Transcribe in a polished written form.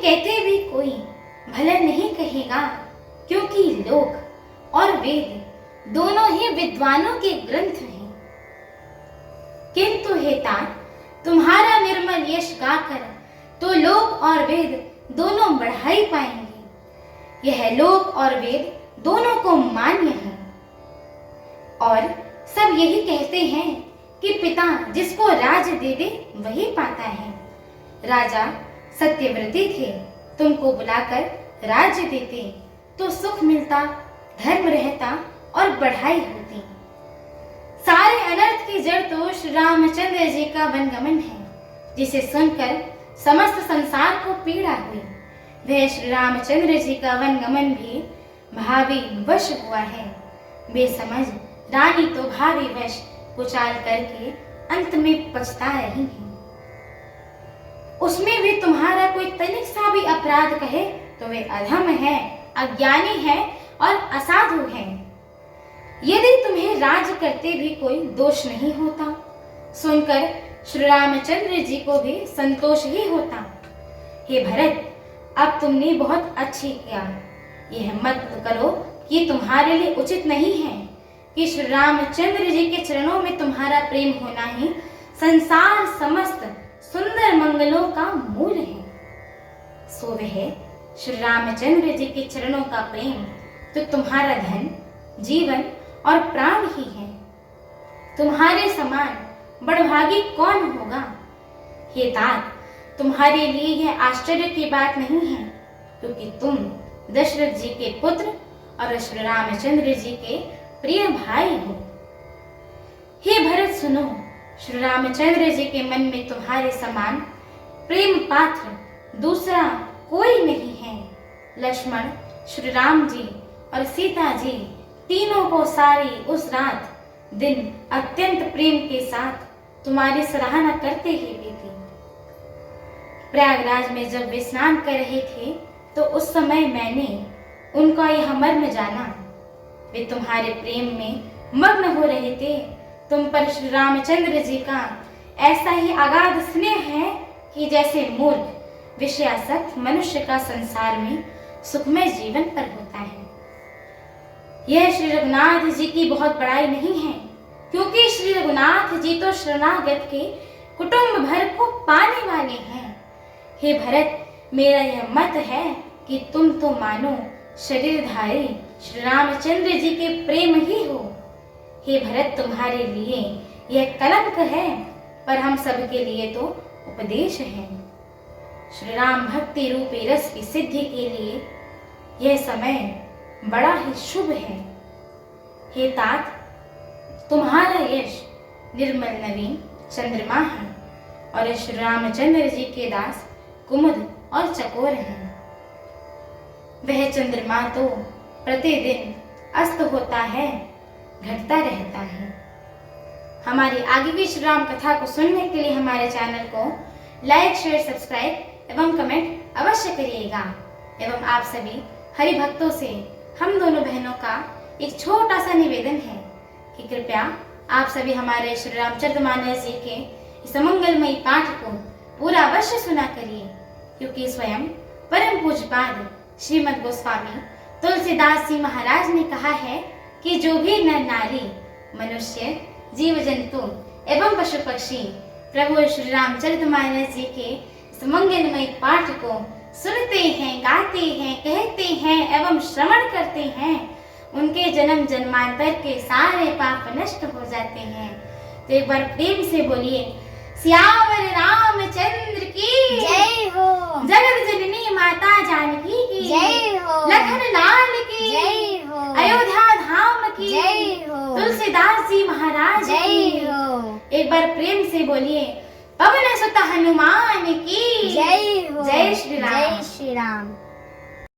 कहते भी कोई भला नहीं कहेगा, क्योंकि लोक और वेद दोनों ही विद्वानों के ग्रंथ हैं। किंतु हे तात, तुम्हारा निर्मल यश गाकर तो लोक और वेद दोनों बढ़ाई पाएंगे। यह लोक और वेद दोनों को मान्य है। और सब यही कहते हैं कि पिता जिसको राज दे दे वही पाता है। राजा सत्यव्रती थे, तुमको बुलाकर राज्य देते तो सुख मिलता, धर्म रहता और बढ़ाई होती। सारे अनर्थ की जड़ तो श्री रामचंद्र जी का वनगमन है, जिसे सुनकर समस्त संसार को पीड़ा हुई। वह श्री रामचंद्र जी का वनगमन भी भावी वश हुआ है। बेसमझ रानी तो भावी वश कुचाल करके अंत में पछता रही है। उसमें भी तुम्हारा कोई तनिक सा भी अपराध कहे तो वे अधम है, अज्ञानी है और असाधु है। यदि तुम्हें राज करते भी कोई दोष नहीं होता, सुनकर श्री रामचंद्र जी को भी संतोष ही होता। हे भरत, अब तुमने बहुत अच्छी किया। यह मत करो कि तुम्हारे लिए उचित नहीं है कि श्री रामचंद्र जी के चरणों में तुम्हारा प्रेम होना ही संसार समस्त सुंदर मंगलों का मूल है। सो वह श्री रामचंद्र जी के चरणों का प्रेम तो तुम्हारा धन, जीवन और प्राण ही है। तुम्हारे समान बड़भागी कौन होगा। हे तात, तुम्हारे लिए यह आश्चर्य की बात नहीं है, क्योंकि तुम दशरथ जी के पुत्र और श्री रामचंद्र जी के प्रिय भाई हो। हे भरत सुनो, श्री रामचंद्र जी के मन में तुम्हारे समान प्रेम पात्र दूसरा कोई नहीं है। लक्ष्मण, श्री राम जी और सीता जी तीनों को सारी उस रात दिन अत्यंत प्रेम के साथ तुम्हारी सराहना करते ही बीती। प्रयागराज में जब वे स्नान कर रहे थे तो उस समय मैंने उनका यह मर्म जाना। वे तुम्हारे प्रेम में मग्न हो रहे थे। तुम पर श्री रामचंद्र जी का ऐसा ही अगाध स्नेह है कि जैसे मूर्ख विषयासक्त मनुष्य का संसार में सुखमय जीवन पर होता है। यह श्री रघुनाथ जी की बहुत बड़ाई नहीं है, क्योंकि श्री रघुनाथ जी तो शरणागत के कुटुंब भर को पाने वाले हैं। हे भरत, मेरा यह मत है कि तुम तो मानो शरीरधारी श्री रामचंद्र जी के प्रेम ही हो। हे भरत, तुम्हारे लिए यह कलंक है, पर हम सब के लिए तो उपदेश है। श्री राम भक्ति रूपी रस की सिद्धि के लिए यह समय बड़ा ही शुभ है। हे तात, तुम्हारा यश निर्मल नवीन चंद्रमा है और श्री रामचंद्र जी के दास कुमुद और चकोर हैं। वह चंद्रमा तो प्रतिदिन अस्त होता है, घटता रहता है। हमारी आगे की श्री राम कथा को सुनने के लिए हमारे चैनल को लाइक, शेयर, सब्सक्राइब एवं कमेंट अवश्य करिएगा। एवं आप सभी हरि भक्तों से हम दोनों बहनों का एक छोटा सा निवेदन है कि कृपया आप सभी हमारे श्री रामचरितमानस जी के इस मंगलमयी पाठ को पूरा अवश्य सुना करिए, क्योंकि स्वयं परम पूज्यपाद श्रीमद् गोस्वामी तुलसीदास जी महाराज ने कहा है कि जो भी नर नारी, मनुष्य, जीव जंतु एवं पशु पक्षी प्रभु श्री रामचरितमानस जी के इस मंगलमय पाठ को सुनते हैं, गाते हैं, कहते हैं एवं श्रवण करते हैं, उनके जन्म जन्मांतर के सारे पाप नष्ट हो जाते हैं। तो एक बार प्रेम से बोलिए, सियावर रामचंद्र की जय हो, जगत जननी माता जानकी की जय हो, लखन लाल की जय हो, अयोध्या धाम की जय हो, तुलसीदास जी महाराज जय की। हो, एक बार प्रेम से बोलिए, पवन सुत हनुमान की जय हो, जय श्री राम। जय श्री राम।